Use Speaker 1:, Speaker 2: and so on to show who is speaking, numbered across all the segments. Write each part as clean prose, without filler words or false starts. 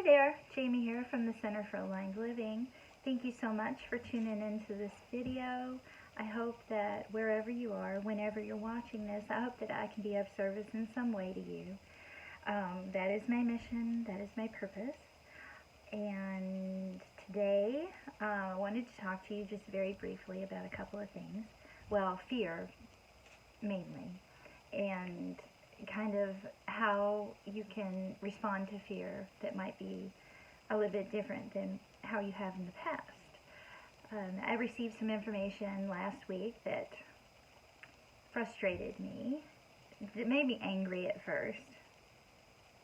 Speaker 1: Hi there, Jamie here from the Center for Aligned Living. Thank you so much for tuning into this video. I hope that wherever you are, whenever you're watching this, I hope that I can be of service in some way to you. That is my mission, that is my purpose. And today, I wanted to talk to you just very briefly about a couple of things. Well, fear, mainly, and kind of how you can respond to fear that might be a little bit different than how you have in the past. I received some information last week that frustrated me. It made me angry at first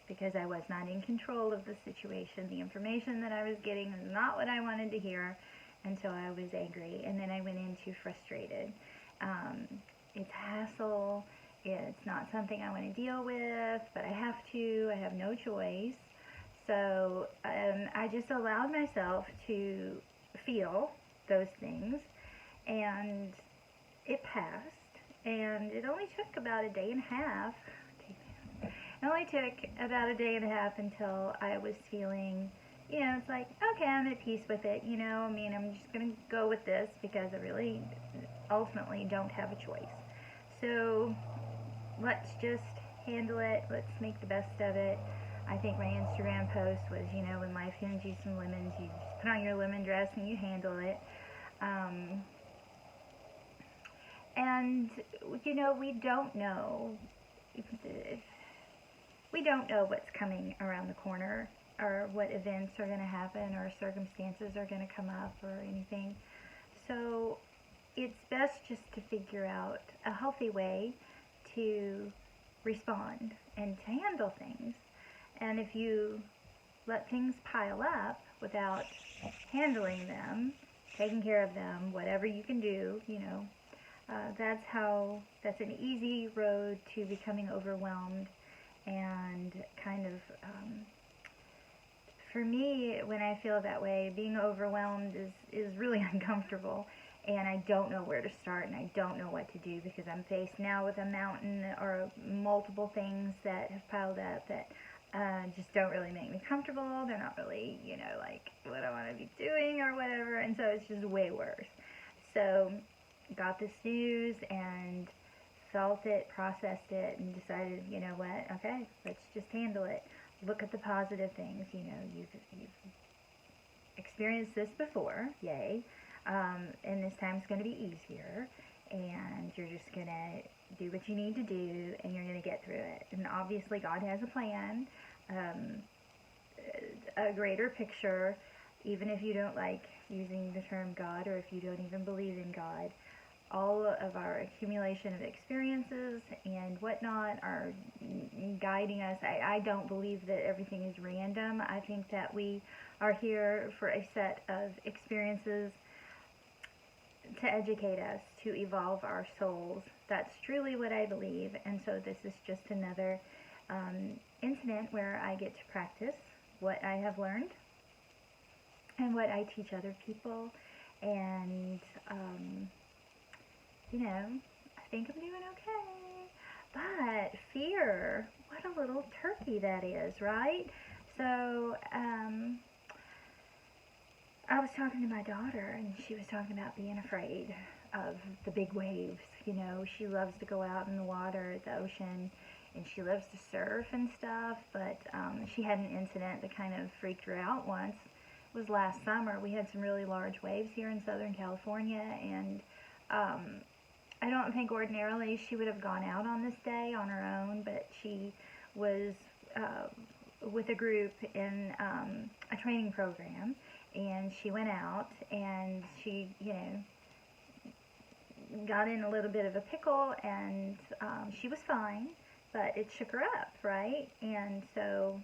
Speaker 1: because I was not in control of the situation. The information that I was getting was not what I wanted to hear, and so I was angry, and then I went into frustrated. It's hassle. It's not something I want to deal with, but I have to. I have no choice. So I just allowed myself to feel those things, and it passed. And it only took about a day and a half. It only took about a day and a half until I was feeling, it's like, okay, I'm at peace with it. I'm just going to go with this because I really ultimately don't have a choice. So let's just handle it. Let's make the best of it. I think my Instagram post was, when life hands you some lemons, you just put on your lemon dress and you handle it. And we don't know. We don't know what's coming around the corner, or what events are going to happen, or circumstances are going to come up, or anything. So it's best just to figure out a healthy way to respond and to handle things. And if you let things pile up without handling them, taking care of them, whatever you can do, that's an easy road to becoming overwhelmed. And kind of, for me, when I feel that way, being overwhelmed is really uncomfortable. And I don't know where to start, and I don't know what to do, because I'm faced now with a mountain or multiple things that have piled up that just don't really make me comfortable. They're not really, like what I want to be doing or whatever, and so it's just way worse. So got this news and felt it, processed it, and decided, what, okay, let's just handle it. Look at the positive things. You've experienced this before, yay. And this time it's going to be easier, and you're just going to do what you need to do, and you're going to get through it. And obviously God has a plan, a greater picture, even if you don't like using the term God, or if you don't even believe in God. All of our accumulation of experiences and whatnot are guiding us. I don't believe that everything is random. I think that we are here for a set of experiences to educate us, to evolve our souls. That's truly what I believe. And so this is just another incident where I get to practice what I have learned and what I teach other people. And I think I'm doing okay. But fear, what a little turkey that is, right? So I was talking to my daughter, and she was talking about being afraid of the big waves. She loves to go out in the water at the ocean, and she loves to surf and stuff, but she had an incident that kind of freaked her out once. It was last summer. We had some really large waves here in Southern California, and I don't think ordinarily she would have gone out on this day on her own, but she was with a group in a training program, and she went out, and she, got in a little bit of a pickle, and she was fine, but it shook her up, right? And so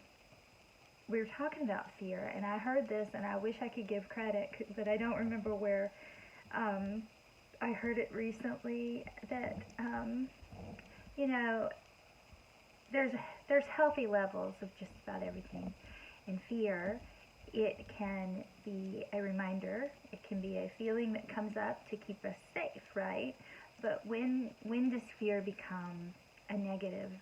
Speaker 1: we were talking about fear, and I heard this, and I wish I could give credit, but I don't remember where. I heard it recently that, there's healthy levels of just about everything. And fear, it can be a reminder, it can be a feeling that comes up to keep us safe, right? But when does fear become a negative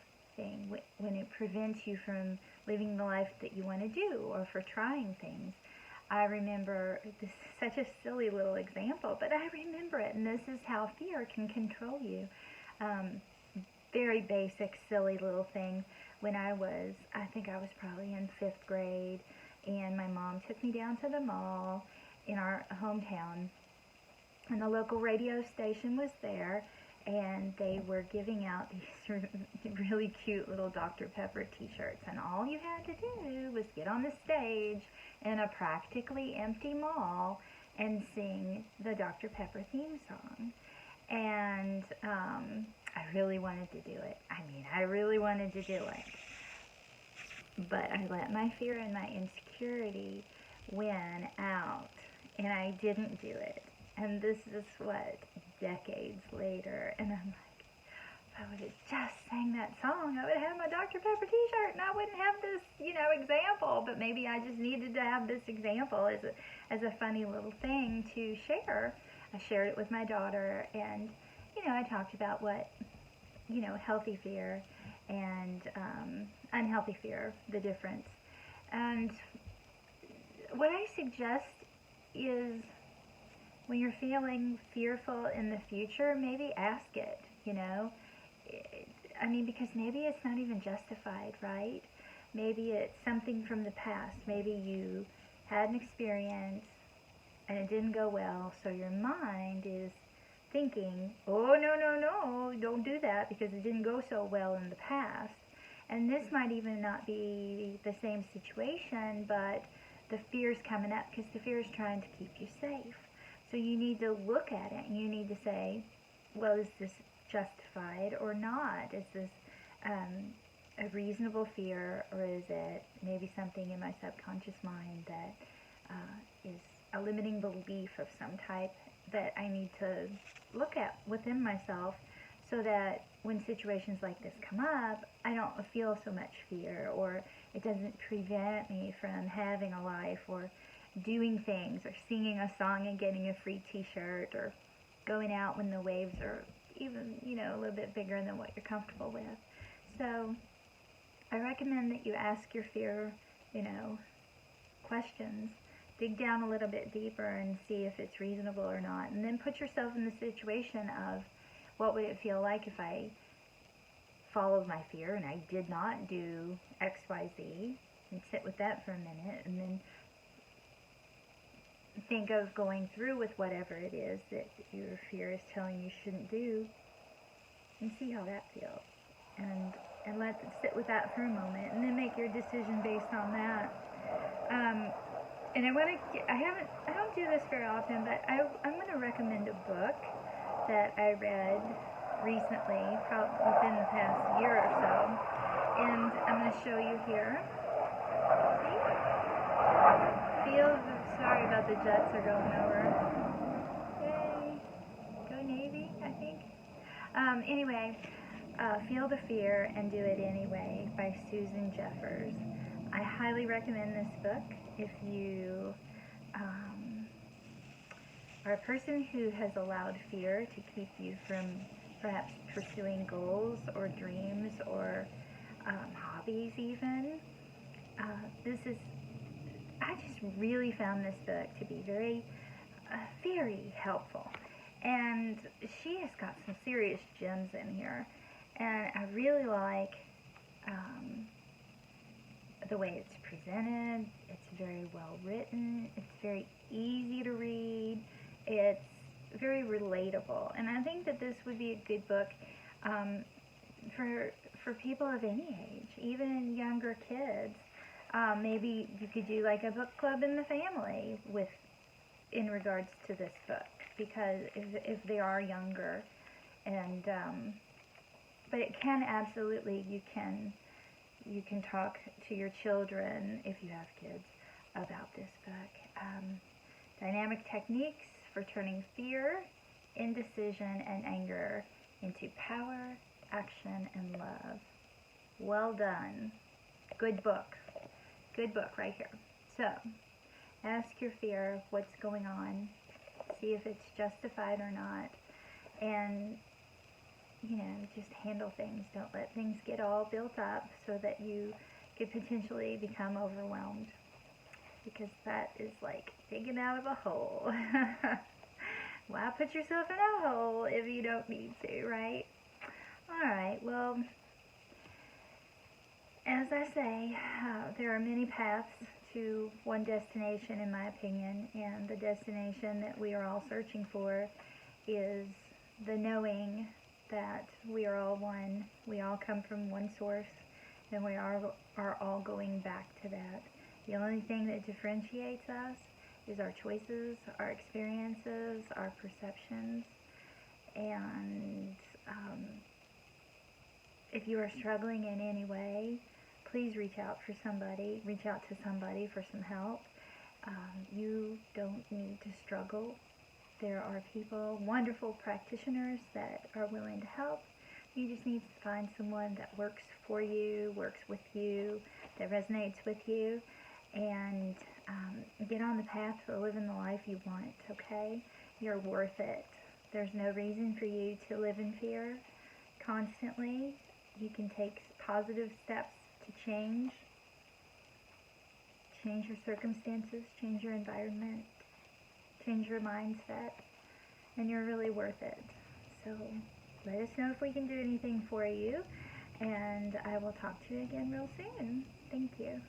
Speaker 1: thing, when it prevents you from living the life that you want to do or for trying things. I remember, this is such a silly little example, but I remember it, and this is how fear can control you. Very basic, silly little thing. When I think I was probably in 5th grade, and my mom took me down to the mall in our hometown, and the local radio station was there, and they were giving out these really cute little Dr. Pepper t-shirts, and all you had to do was get on the stage in a practically empty mall and sing the Dr. Pepper theme song. And I really wanted to do it. I really wanted to do it. But I let my fear and my insecurity win out, and I didn't do it. And this is what, decades later, and I'm like, if I would have just sang that song, I would have my Dr. Pepper t-shirt, and I wouldn't have this, example. But maybe I just needed to have this example as a funny little thing to share. I shared it with my daughter, and, I talked about what, healthy fear and unhealthy fear, the difference. And what I suggest is, when you're feeling fearful in the future, maybe ask it, because maybe it's not even justified, right? Maybe it's something from the past. Maybe you had an experience and it didn't go well, so your mind is thinking, oh, no, don't do that because it didn't go so well in the past. And this might even not be the same situation, but the fear's coming up because the fear is trying to keep you safe. So you need to look at it, and you need to say, well, is this justified or not? Is this a reasonable fear, or is it maybe something in my subconscious mind that is a limiting belief of some type that I need to look at within myself, so that when situations like this come up, I don't feel so much fear, or it doesn't prevent me from having a life, or doing things, or singing a song and getting a free t-shirt, or going out when the waves are even, a little bit bigger than what you're comfortable with. So I recommend that you ask your fear, questions. Dig down a little bit deeper and see if it's reasonable or not. And then put yourself in the situation of, what would it feel like if I followed my fear and I did not do X, Y, Z, and sit with that for a minute, and then think of going through with whatever it is that your fear is telling you shouldn't do, and see how that feels. And let it sit with that for a moment, and then make your decision based on that. And I don't do this very often, but I'm going to recommend a book that I read recently, probably within the past year or so, and I'm going to show you here. Sorry about the Jets are going over. Yay! Go Navy, I think. Anyway, Feel the Fear and Do It Anyway by Susan Jeffers. I highly recommend this book if you are a person who has allowed fear to keep you from perhaps pursuing goals or dreams or hobbies even. I just really found this book to be very helpful. And she has got some serious gems in here. And I really like the way it's presented. It's very well written. It's very easy to read. It's very relatable. And I think that this would be a good book for people of any age, even younger kids. Maybe you could do like a book club in the family in regards to this book, because if they are younger, and but it can absolutely, you can talk to your children, if you have kids, about this book. Dynamic Techniques for Turning Fear, Indecision, and Anger into Power, Action, and Love. Well done. Good book. Good book right here. So, ask your fear what's going on. See if it's justified or not. And just handle things. Don't let things get all built up so that you could potentially become overwhelmed, because that is like digging out of a hole. Why put yourself in a hole if you don't need to, right? Alright, well, as I say, there are many paths to one destination, in my opinion, and the destination that we are all searching for is the knowing that we are all one. We all come from one source, and we are all going back to that. The only thing that differentiates us is our choices, our experiences, our perceptions, and if you are struggling in any way, please reach out to somebody for some help. You don't need to struggle. There are people, wonderful practitioners that are willing to help. You just need to find someone that works for you, works with you, that resonates with you, and get on the path to living the life you want, okay? You're worth it. There's no reason for you to live in fear constantly. You can take positive steps to change your circumstances, change your environment, change your mindset, and you're really worth it. So let us know if we can do anything for you, and I will talk to you again real soon. Thank you.